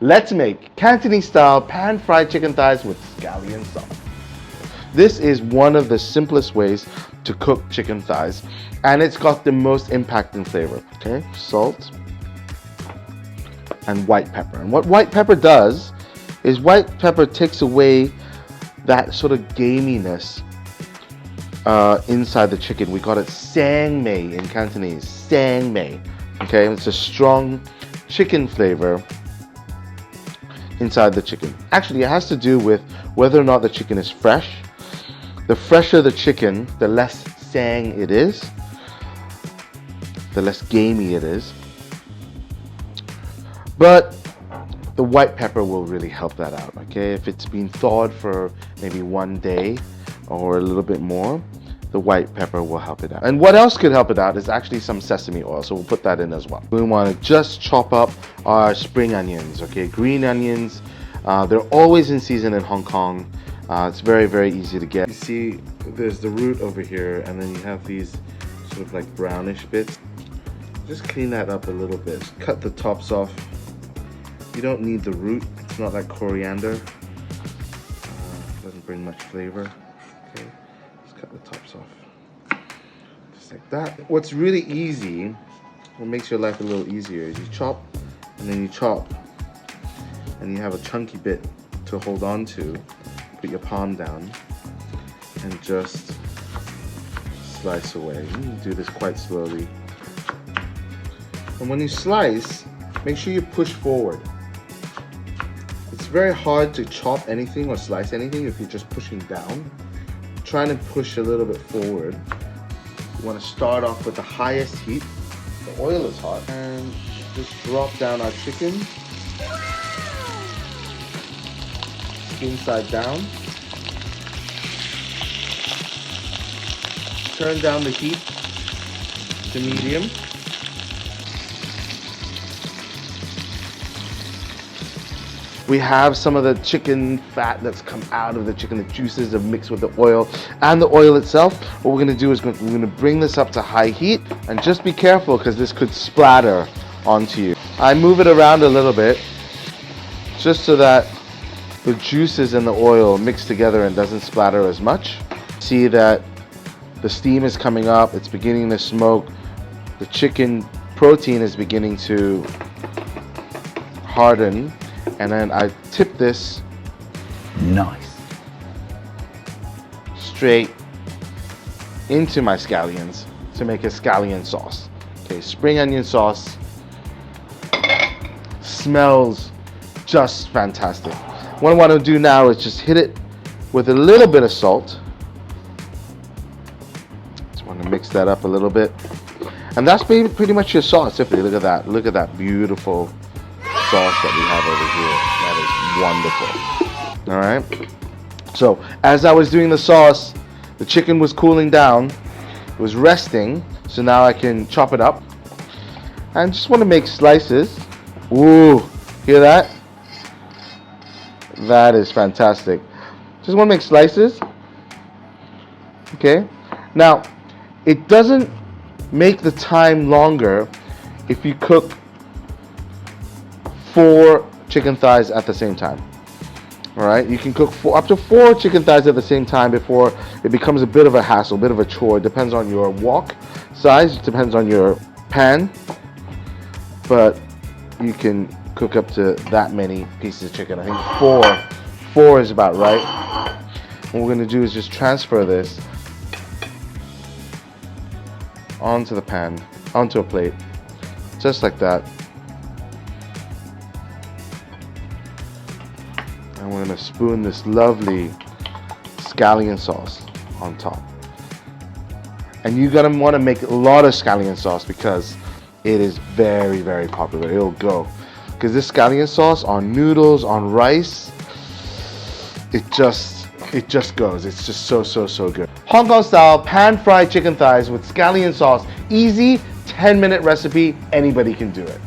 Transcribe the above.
Let's make Cantonese style pan-fried chicken thighs with scallion sauce. This is one of the simplest ways to cook chicken thighs, and it's got the most impact and flavor. Okay, salt and white pepper. And what white pepper does is white pepper takes away that sort of gaminess inside the chicken. We call it sang mei in Cantonese. Sang mei. Okay, it's a strong chicken flavor inside the chicken. Actually, it has to do with whether or not the chicken is fresh. The fresher the chicken, the less sang it is, the less gamey it is. But the white pepper will really help that out, okay? If it's been thawed for maybe 1 day or a little bit more, the white pepper will help it out. And what else could help it out is actually some sesame oil, so we'll put that in as well. We want to just chop up our spring onions, okay? Green onions, they're always in season in Hong Kong. It's very, very easy to get. You see, there's the root over here, and then you have these sort of like brownish bits. Just clean that up a little bit. Just cut the tops off. You don't need the root. It's not like coriander. Doesn't bring much flavor. Okay, just cut the tops off. Just like that. What's really easy, what makes your life a little easier, is you chop, and then you chop, and you have a chunky bit to hold on to. Put your palm down and just slice away. You do this quite slowly. And when you slice, make sure you push forward. It's very hard to chop anything or slice anything if you're just pushing down. Trying to push a little bit forward. You want to start off with the highest heat. The oil is hot. And just drop down our chicken. Inside down. Turn down the heat to medium. We have some of the chicken fat that's come out of the chicken. The juices have mixed with the oil and the oil itself. What we're going to do is we're going to bring this up to high heat, and just be careful because this could splatter onto you. I move it around a little bit just so that the juices and the oil mix together and doesn't splatter as much. See that the steam is coming up, it's beginning to smoke, the chicken protein is beginning to harden, and then I tip this straight into my scallions to make a scallion sauce. Okay, spring onion sauce smells just fantastic. What I want to do now is just hit it with a little bit of salt. Just want to mix that up a little bit. And that's pretty much your sauce. Look at that. Look at that beautiful sauce that we have over here. That is wonderful. All right. So as I was doing the sauce, the chicken was cooling down. It was resting. So now I can chop it up. And just want to make slices. Ooh, hear that? That is fantastic. Just want to make slices. Okay. Now, it doesn't make the time longer if you cook 4 chicken thighs at the same time. All right. You can cook up to 4 chicken thighs at the same time before it becomes a bit of a hassle, a bit of a chore. It depends on your wok size. It depends on your pan. But you can cook up to that many pieces of chicken. I think 4 is about right. What we're going to do is just transfer this onto the pan, onto a plate, just like that. And we're going to spoon this lovely scallion sauce on top. And you're going to want to make a lot of scallion sauce because it is very, very popular. It'll go. Because this scallion sauce on noodles, on rice, it just goes. It's just so good. Hong Kong style pan-fried chicken thighs with scallion sauce. Easy, 10-minute recipe. Anybody can do it.